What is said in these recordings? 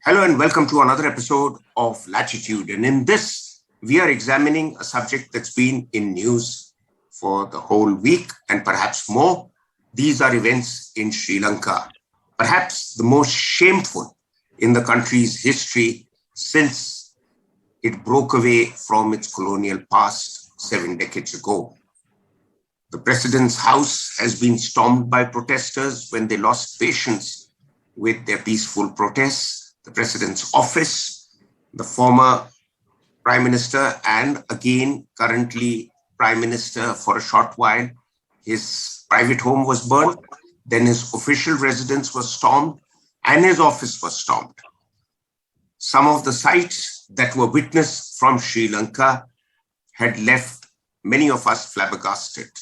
Hello and welcome to another episode of Latitude. And in this, we are examining a subject that's been in news for the whole week and perhaps more. These are events in Sri Lanka, perhaps the most shameful in the country's history since it broke away from its colonial past 7 decades ago. The president's house has been stormed by protesters when they lost patience with their peaceful protests. The president's office, the former prime minister, and again, currently prime minister for a short while, his private home was burned, then his official residence was stormed, and his office was stormed. Some of the sights that were witnessed from Sri Lanka had left many of us flabbergasted.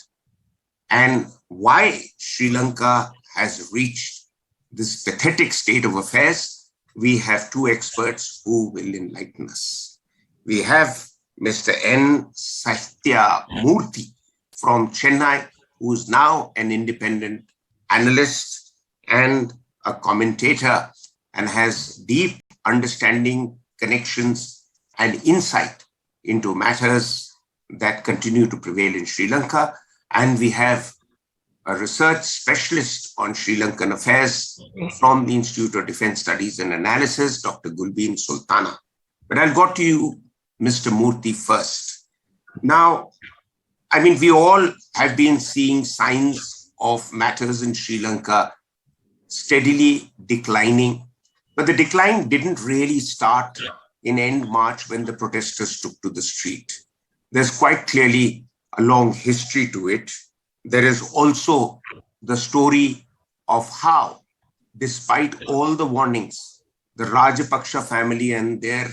And why Sri Lanka has reached this pathetic state of affairs, we have two experts who will enlighten us. We have Mr. N Sathiya Moorthy from Chennai, who is now an independent analyst and a commentator and has deep understanding, connections, and insight into matters that continue to prevail in Sri Lanka. And we have a research specialist on Sri Lankan affairs from the Institute of Defence Studies and Analysis, Dr. Gulbin Sultana. But I'll go to you, Mr. Moorthy, first. Now, we all have been seeing signs of matters in Sri Lanka steadily declining, but the decline didn't really start in end March when the protesters took to the street. There's quite clearly a long history to it. There is also the story of how, despite all the warnings, the Rajapaksa family and their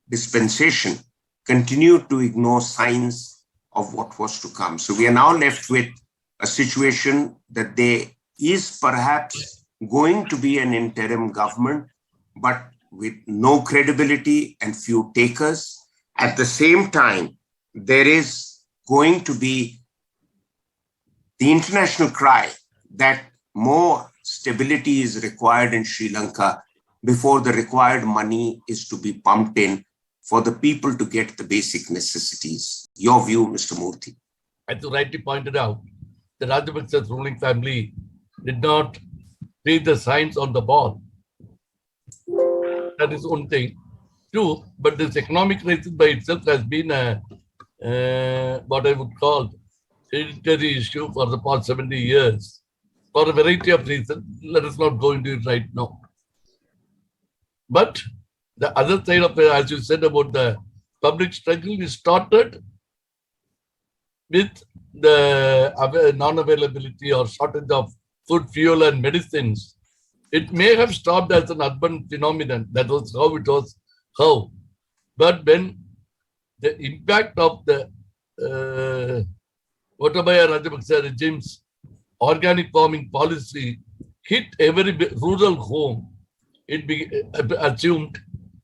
dispensation continued to ignore signs of what was to come. So we are now left with a situation that there is perhaps going to be an interim government, but with no credibility and few takers. At the same time, there is going to be the international cry that more stability is required in Sri Lanka before the required money is to be pumped in for the people to get the basic necessities. Your view, Mr. Moorthy. As you rightly pointed out, the Rajapaksa's ruling family did not read the signs on the ball. That is one thing. Two, but this economic crisis by itself has been what I would call hereditary issue for the past 70 years for a variety of reasons. Let us not go into it right now. But the other side of it, as you said about the public struggle, is started with the non-availability or shortage of food, fuel, and medicines. It may have stopped as an urban phenomenon. That was how it was. How? But when the impact of the Gotabaya Rajapaksa regime's organic farming policy hit every rural home, it assumed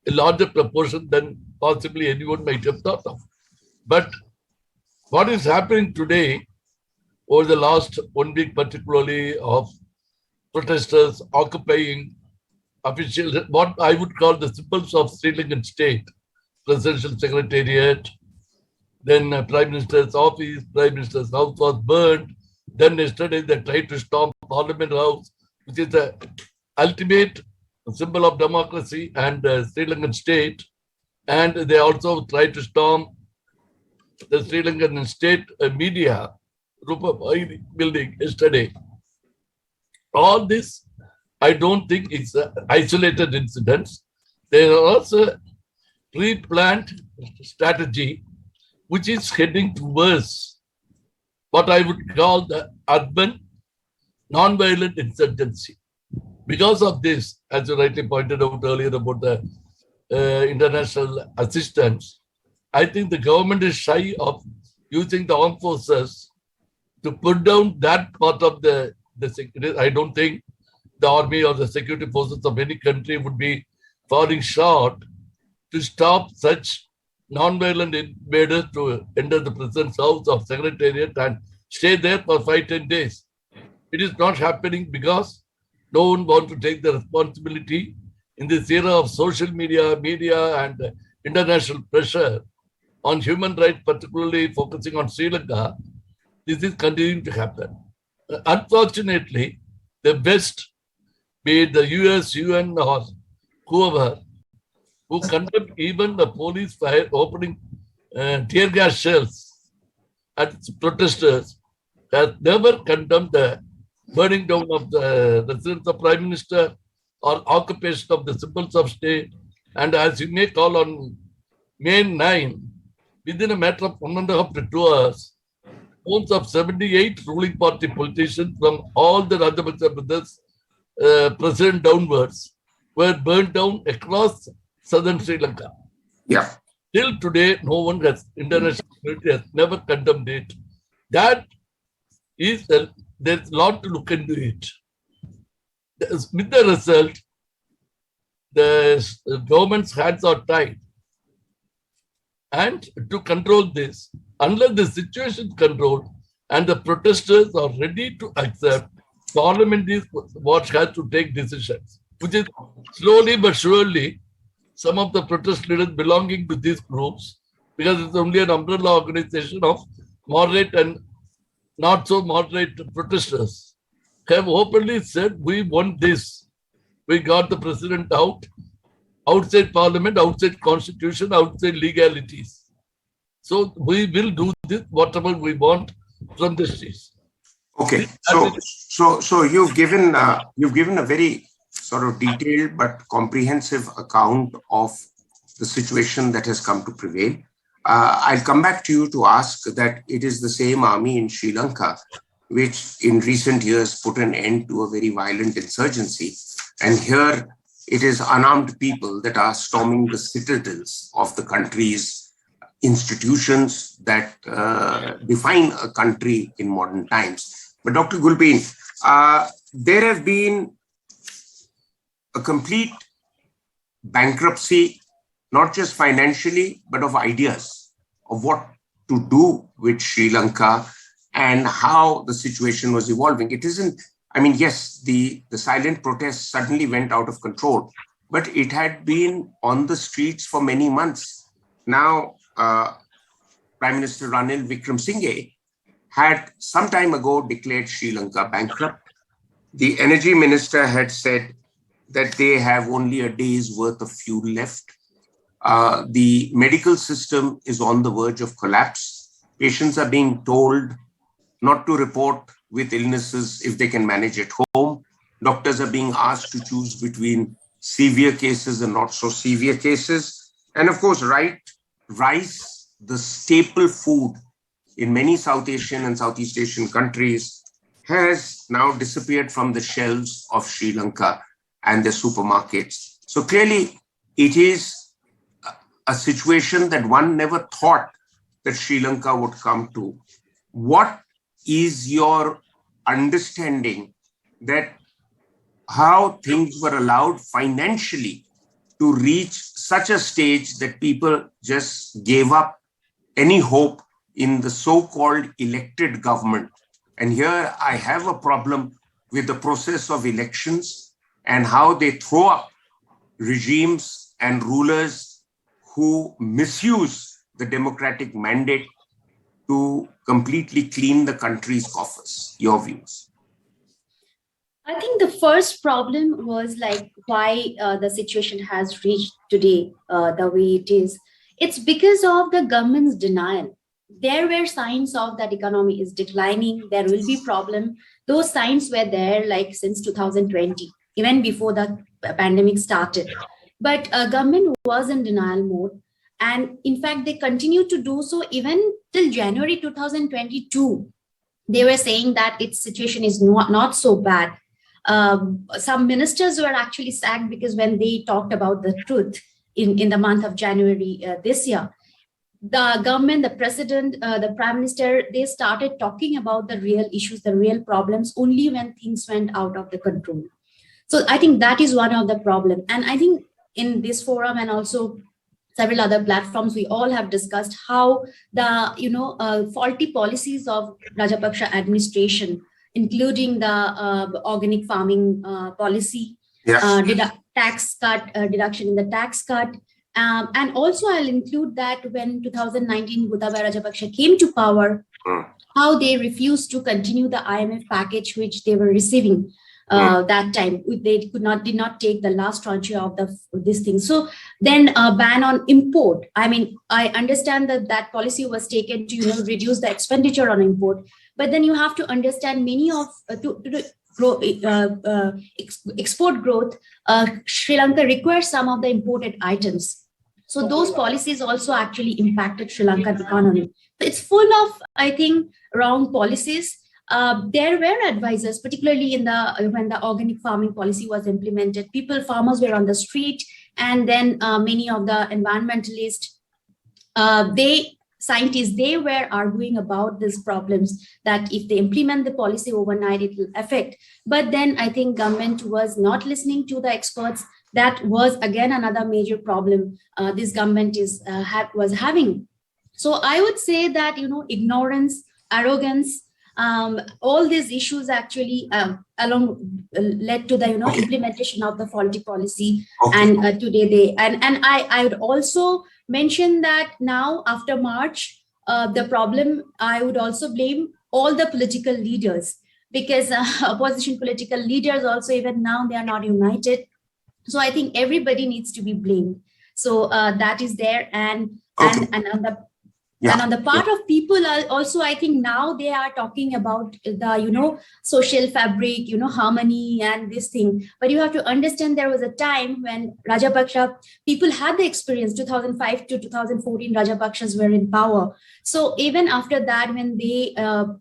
a larger proportion than possibly anyone might have thought of. But what is happening today, over the last 1 week particularly, of protesters occupying official, what I would call the symbols of Sri Lankan state, presidential secretariat, then Prime Minister's office, Prime Minister's house was burned. Then yesterday they tried to storm Parliament House, which is the ultimate symbol of democracy and Sri Lankan state. And they also tried to storm the Sri Lankan state media building yesterday. All this, I don't think it's isolated incidents. There are also pre-planned strategy which is heading towards what I would call the urban non-violent insurgency. Because of this, as you rightly pointed out earlier about the international assistance, I think the government is shy of using the armed forces to put down that part of the security. I don't think the army or the security forces of any country would be falling short to stop such non-violent invaders to enter the president's house of secretariat and stay there for 5-10 days. It is not happening because no one wants to take the responsibility in this era of social media and international pressure on human rights, particularly focusing on Sri Lanka, this is continuing to happen. Unfortunately, the West, be it the US, UN, or whoever, who condemned even the police fire opening tear gas shells at protesters, has never condemned the burning down of the residence of Prime Minister or occupation of the symbols of state. And as you may call on May 9, within a matter of 1.5 to 2 hours, homes of 78 ruling party politicians from all the Rajapaksa brothers, president downwards, were burned down across southern Sri Lanka. Yeah. Till today, no one has, international community has never condemned it. That is, there's a lot to look into it. With the result, the government's hands are tied. And to control this, unless the situation is controlled and the protesters are ready to accept, Parliament is what has to take decisions, which is slowly but surely some of the protest leaders belonging to these groups, because it's only an umbrella organization of moderate and not so moderate protesters, have openly said, we want this. We got the president out, outside Parliament, outside Constitution, outside legalities. So we will do this, whatever we want from the streets. Okay, so you've given a very sort of detailed but comprehensive account of the situation that has come to prevail. I'll come back to you to ask that it is the same army in Sri Lanka which in recent years put an end to a very violent insurgency. And here it is unarmed people that are storming the citadels of the country's institutions that define a country in modern times. But Dr. Gulbin, there have been a complete bankruptcy, not just financially, but of ideas of what to do with Sri Lanka and how the situation was evolving. It isn't, I mean, yes, the silent protests suddenly went out of control, but it had been on the streets for many months. Now, Prime Minister Ranil Wickremesinghe had some time ago declared Sri Lanka bankrupt. The energy minister had said that they have only a day's worth of fuel left. The medical system is on the verge of collapse. Patients are being told not to report with illnesses if they can manage at home. Doctors are being asked to choose between severe cases and not so severe cases. And of course, rice, the staple food in many South Asian and Southeast Asian countries, has now disappeared from the shelves of Sri Lanka and their supermarkets. So clearly, it is a situation that one never thought that Sri Lanka would come to. What is your understanding that how things were allowed financially to reach such a stage that people just gave up any hope in the so-called elected government? And here I have a problem with the process of elections and how they throw up regimes and rulers who misuse the democratic mandate to completely clean the country's coffers. Your views? I think the first problem was like why the situation has reached today the way it is. It's because of the government's denial. There were signs of that economy is declining, there will be problem. Those signs were there like since 2020, even before the pandemic started. But government was in denial mode. And in fact, they continued to do so even till January 2022. They were saying that its situation is not so bad. Some ministers were actually sacked because when they talked about the truth in the month of January this year, the government, the president, the prime minister, they started talking about the real issues, the real problems only when things went out of the control. So I think that is one of the problem. And I think in this forum and also several other platforms, we all have discussed how the faulty policies of Rajapaksa administration, including the organic farming policy, tax cut, deduction in the tax cut. And also I'll include that when 2019 Gotabaya Rajapaksa came to power, how they refused to continue the IMF package which they were receiving that time. They did not take the last tranche of this thing. So then a ban on import. I mean, I understand that policy was taken to reduce the expenditure on import, but then you have to understand many of export growth. Sri Lanka requires some of the imported items. So those policies also actually impacted Sri Lankan economy. It's full of, I think, wrong policies. There were advisors, particularly when the organic farming policy was implemented. Farmers were on the street, and then many of the environmentalists, scientists, they were arguing about these problems, that if they implement the policy overnight, it will affect. But then I think government was not listening to the experts. That was again another major problem this government was having. So I would say that ignorance, arrogance, all these issues actually led to the implementation of the faulty policy. And today I would also mention that now after March, the problem, I would also blame all the political leaders, because opposition political leaders also, even now, they are not united. So I think everybody needs to be blamed. So that is there. And on the part of people also, I think now they are talking about the, social fabric, harmony and this thing. But you have to understand, there was a time when Rajapaksa, people had the experience, 2005 to 2014, Rajapaksas were in power. So even after that, when they, brought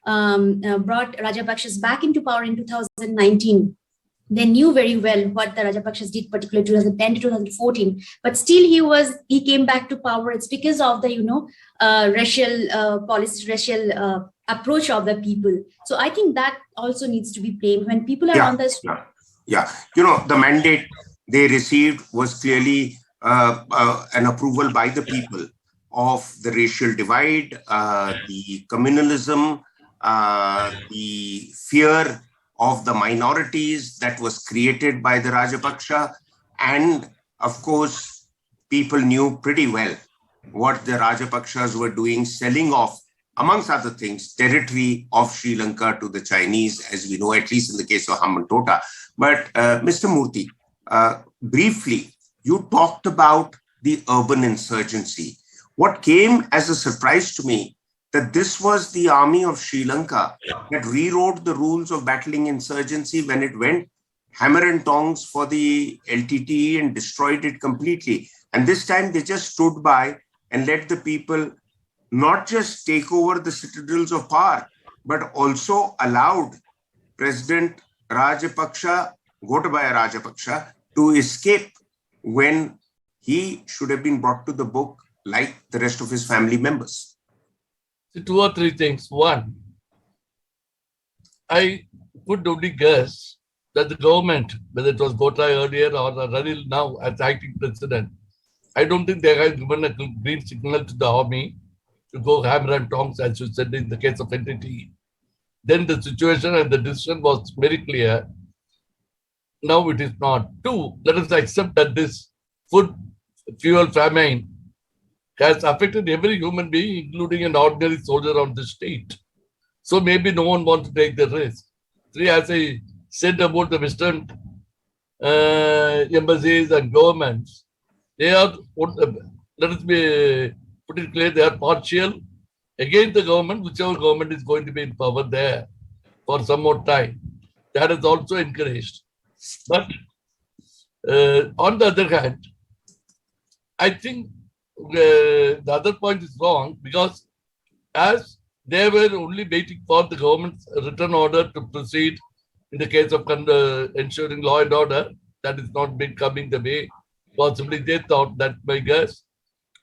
Rajapaksas back into power in 2019, they knew very well what the Rajapaksas did, particularly 2010 to 2014. But still, he came back to power. It's because of the racial policy, racial approach of the people. So I think that also needs to be blamed when people are on the street. The mandate they received was clearly an approval by the people of the racial divide, the communalism, the fear of the minorities that was created by the Rajapaksa. And of course, people knew pretty well what the Rajapaksas were doing, selling off, amongst other things, territory of Sri Lanka to the Chinese, as we know, at least in the case of Hambantota. But Mr. Moorthy, briefly, you talked about the urban insurgency. What came as a surprise to me, that this was the army of Sri Lanka that rewrote the rules of battling insurgency when it went hammer and tongs for the LTTE and destroyed it completely. And this time they just stood by and let the people not just take over the citadels of power, but also allowed President Rajapaksa, Gotabaya Rajapaksa, to escape when he should have been brought to the book like the rest of his family members. Two or three things. One, I could only guess that the government, whether it was Gotabaya earlier or Ranil now as acting president, I don't think they have given a green signal to the army to go hammer and tongs, as you said in the case of NTT. Then the situation and the decision was very clear. Now it is not. Two, let us accept that this food, fuel famine has affected every human being, including an ordinary soldier on the state. So maybe no one wants to take the risk. Three, as I said about the Western embassies and governments, they are, let us put it clear, they are partial against the government, whichever government is going to be in power there for some more time. That is also encouraged. But on the other hand, I think the other point is wrong, because as they were only waiting for the government's written order to proceed in the case of ensuring law and order, that is not been coming the way possibly they thought, that my guess.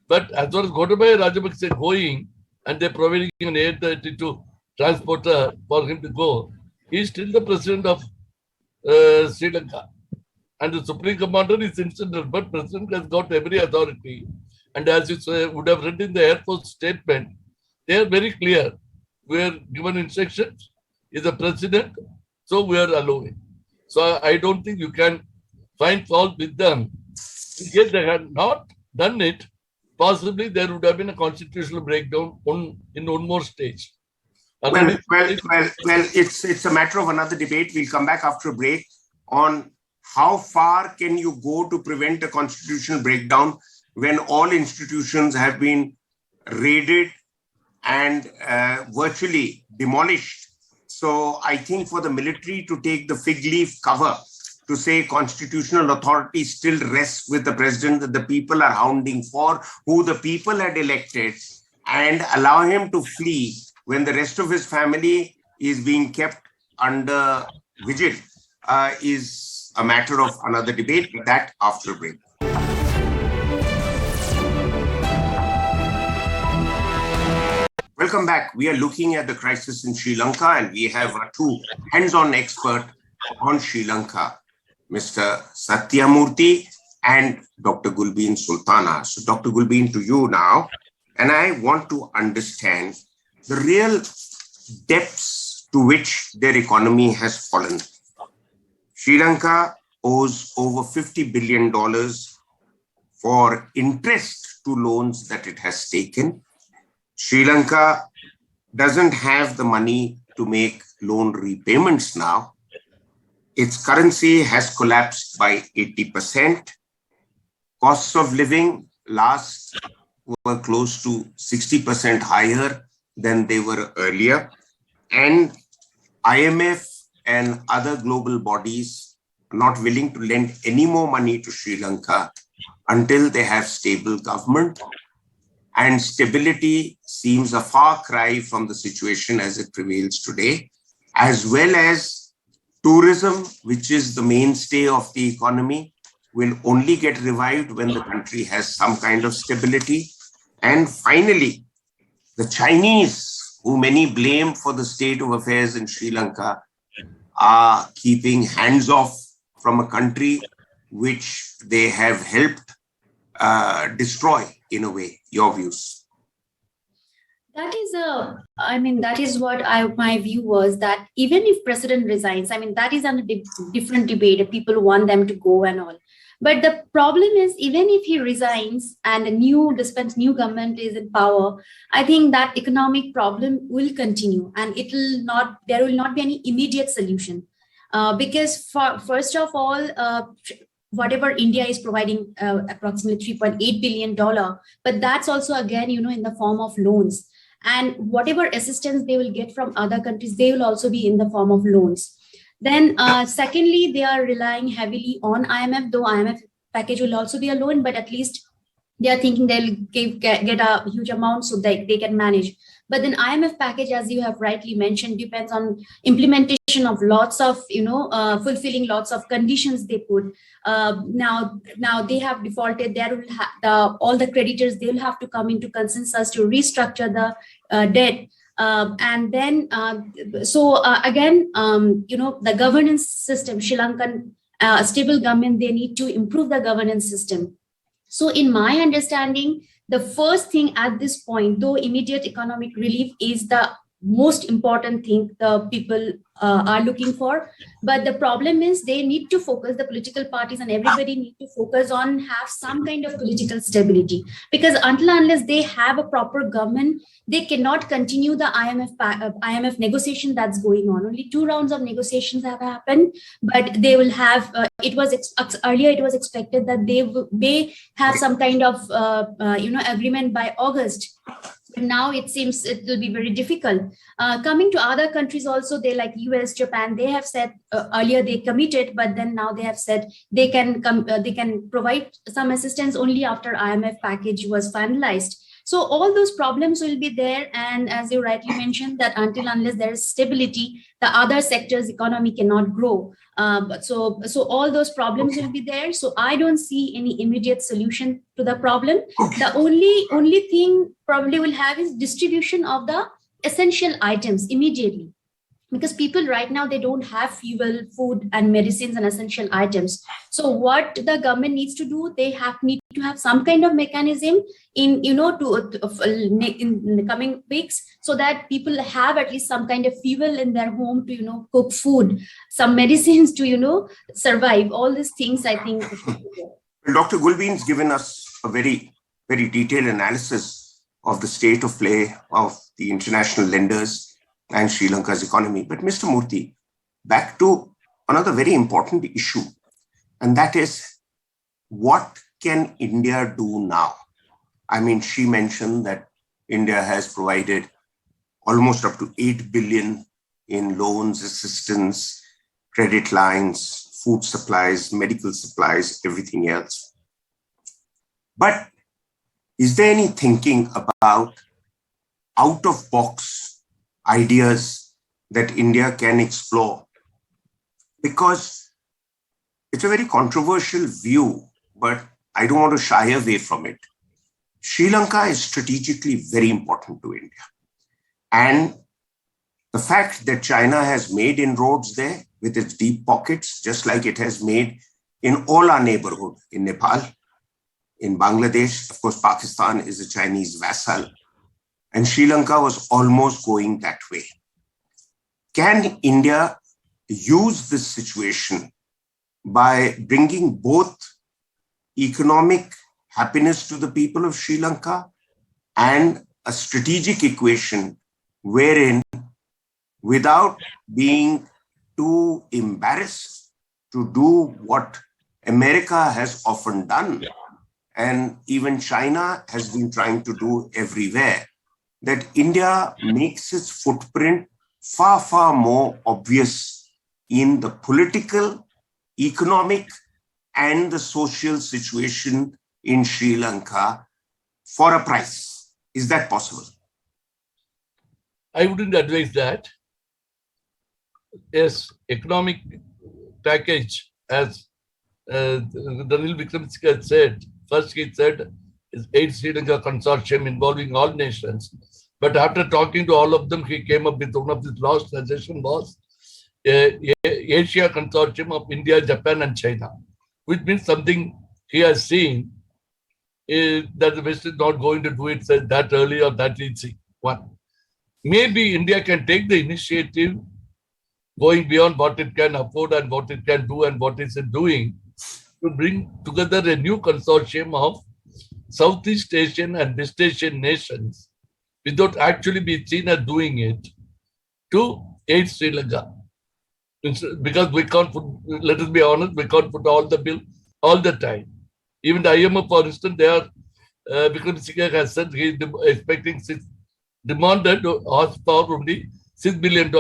But as far as Gotabaya Rajapaksa going and they're providing an air-32 transporter for him to go, he is still the president of Sri Lanka. And the Supreme Commander is incidental, but President has got every authority. And as you would have read in the Air Force statement, they are very clear. We are given instructions, is the President, so we are allowing. So I don't think you can find fault with them. Yet they had not done it. Possibly there would have been a constitutional breakdown in one more stage. Well, it's a matter of another debate. We'll come back after a break on how far can you go to prevent a constitutional breakdown when all institutions have been raided and virtually demolished. So I think for the military to take the fig leaf cover to say constitutional authority still rests with the president that the people are hounding for, who the people had elected, and allow him to flee when the rest of his family is being kept under vigil is a matter of another debate, but that after a break. Welcome back. We are looking at the crisis in Sri Lanka, and we have our two hands-on experts on Sri Lanka, Mr. Sathiya Moorthy and Dr. Gulbin Sultana. So Dr. Gulbin, to you now, and I want to understand the real depths to which their economy has fallen. Sri Lanka owes over $50 billion for interest to loans that it has taken. Sri Lanka doesn't have the money to make loan repayments now. Its currency has collapsed by 80%. Costs of living last were close to 60% higher than they were earlier. And IMF and other global bodies are not willing to lend any more money to Sri Lanka until they have stable government. And stability seems a far cry from the situation as it prevails today, as well as tourism, which is the mainstay of the economy, will only get revived when the country has some kind of stability. And finally, the Chinese, who many blame for the state of affairs in Sri Lanka, are keeping hands off from a country which they have helped destroy in a way. Your views? That is what my view was, that even if president resigns, that is a different debate. People want them to go and all. But the problem is, even if he resigns and a new government is in power, I think that economic problem will continue, and there will not be any immediate solution. Because first of all, whatever India is providing, approximately $3.8 billion, but that's also again, in the form of loans. And whatever assistance they will get from other countries, they will also be in the form of loans. Then secondly, they are relying heavily on IMF, though IMF package will also be a loan, but at least they are thinking they'll get a huge amount so they can manage. But then IMF package, as you have rightly mentioned, depends on implementation of lots of, fulfilling lots of conditions they put. Now they have defaulted. There will all the creditors, they will have to come into consensus to restructure the debt. And then, again, the governance system, Sri Lankan stable government, they need to improve the governance system. So in my understanding, the first thing at this point, though immediate economic relief is the most important thing the people are looking for. But the problem is they need to focus, the political parties and everybody need to focus on have some kind of political stability. Because unless they have a proper government, they cannot continue the IMF negotiation that's going on. Only 2 rounds of negotiations have happened, but they will have, earlier it was expected that they may have some kind of, agreement by August. But now it seems it will be very difficult. Coming to other countries also, they like US, Japan, they have said earlier they committed, but then now they have said they can provide some assistance only after IMF package was finalized. So all those problems will be there. And as you rightly mentioned, that unless there is stability, the other sectors economy cannot grow. So all those problems will be there. So I don't see any immediate solution to the problem. The only thing probably will have is distribution of the essential items immediately. because people right now, they don't have fuel, food and medicines and essential items. So what the government needs to do, they need to have some kind of mechanism in, in the coming weeks, so that people have at least some kind of fuel in their home to cook food, some medicines to survive. All these things, I think. Dr. Gulbin's given us a very, very detailed analysis of the state of play of the international lenders and Sri Lanka's economy. But Mr. Moorthy, back to another very important issue, and that is, what can India do now? I mean, she mentioned that India has provided almost up to 8 billion in loans, assistance, credit lines, food supplies, medical supplies, everything else. But is there any thinking about out-of-box ideas that India can explore? Because it's a very controversial view, but I don't want to shy away from it. Sri Lanka is strategically very important to India. And the fact that China has made inroads there with its deep pockets, just like it has made in all our neighborhood, in Nepal, in Bangladesh, of course, Pakistan is a Chinese vassal, and Sri Lanka was almost going that way. Can India use this situation by bringing both economic happiness to the people of Sri Lanka and a strategic equation wherein, without being too embarrassed to do what America has often done, and even China has been trying to do everywhere, that India makes its footprint far, far more obvious in the political, economic, and the social situation in Sri Lanka for a price? Is that possible? I wouldn't advise that. Yes, economic package, as Ranil Wickremesinghe said, first he said, is Aid Sri Lanka consortium involving all nations. But after talking to all of them, he came up with one of his last suggestion was Asia consortium of India, Japan, and China, which means something he has seen is that the West is not going to do it that early or that easy. One, maybe India can take the initiative going beyond what it can afford and what it can do and what is it doing to bring together a new consortium of Southeast Asian and West Asian nations without actually being seen as doing it to aid Sri Lanka. Because we can't put, let us be honest, we can't put all the bill all the time. Even the IMF, for instance, they are, Wickremesinghe has said he is expecting demanded to ask for only $6 billion,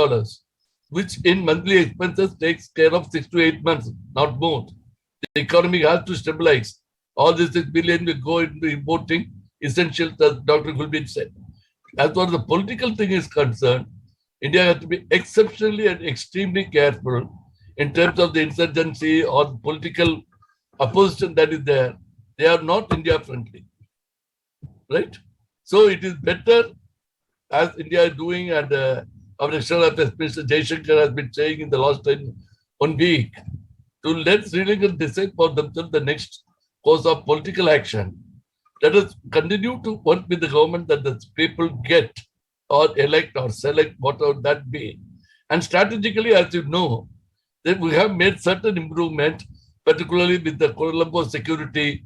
which in monthly expenses takes care of 6 to 8 months, not more. The economy has to stabilize. All this 6 billion will go into importing essentials, as Dr. Gulbin said. As far as the political thing is concerned, India has to be exceptionally and extremely careful in terms of the insurgency or the political opposition that is there. They are not India friendly, right? So it is better, as India is doing, and our External Affairs Minister Jaishankar has been saying in the last 1 week, to let Sri Lanka decide for themselves the next course of political action. Let us continue to work with the government that the people get or elect or select, whatever that be. And strategically, as you know, that we have made certain improvement, particularly with the Colombo security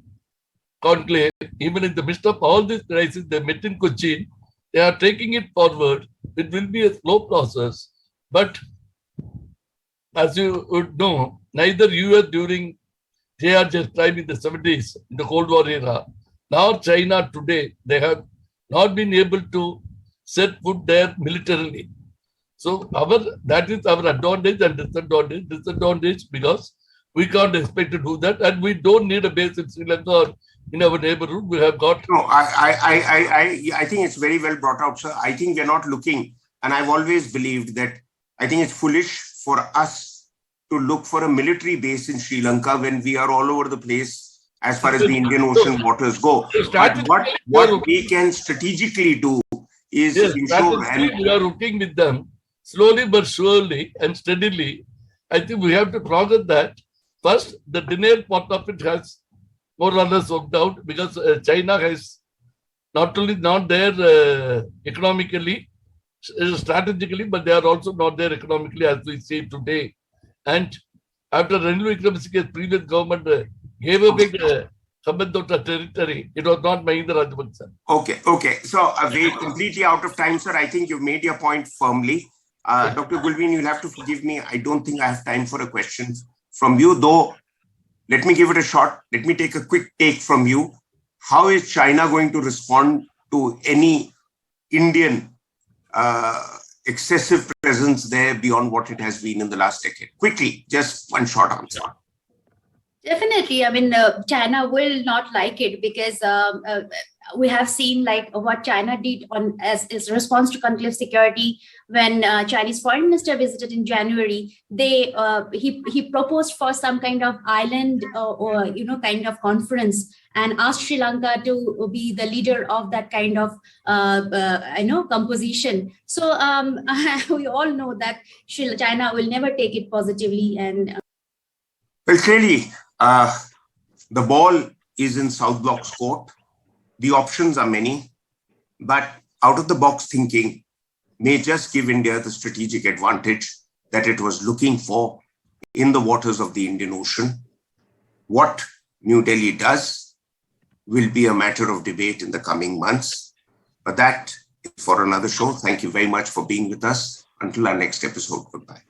conclave. Even in the midst of all this crisis, they met in Cochin. They are taking it forward. It will be a slow process. But as you would know, neither US during JRJ's time in the 70s, in the Cold War era, nor China today, they have not been able to set foot there militarily. So that is our advantage and disadvantage. Disadvantage because we can't expect to do that, and we don't need a base in Sri Lanka or in our neighborhood. We have got. No, I think it's very well brought out, sir. I think we're not looking, and I've always believed that I think it's foolish for us to look for a military base in Sri Lanka when we are all over the place as far as the Indian Ocean waters go. But what we can strategically do is ensure. We are working with them slowly but surely and steadily, I think we have to progress that. First, the denial part of it has more or less worked out because China has not only not there economically, strategically, but they are also not there economically as we see today. And after Ranil Wickremesinghe's previous government gave a big commentator territory, it was not Mahinda Rajapaksa. Okay. So we're completely out of time, sir. I think you've made your point firmly. Dr. Gulbin, you'll have to forgive me. I don't think I have time for a question from you, though. Let me give it a shot. Let me take a quick take from you. How is China going to respond to any Indian excessive presence there beyond what it has been in the last decade? Quickly, just one short answer. Definitely. I mean, China will not like it because we have seen like what China did on as response to conflict security when Chinese foreign minister visited in January. He proposed for some kind of island or kind of conference and asked Sri Lanka to be the leader of that kind of composition. So we all know that China will never take it positively. And well, clearly, the ball is in South Block's court. The options are many, but out-of-the-box thinking may just give India the strategic advantage that it was looking for in the waters of the Indian Ocean. What New Delhi does will be a matter of debate in the coming months, but that is for another show. Thank you very much for being with us. Until our next episode, goodbye.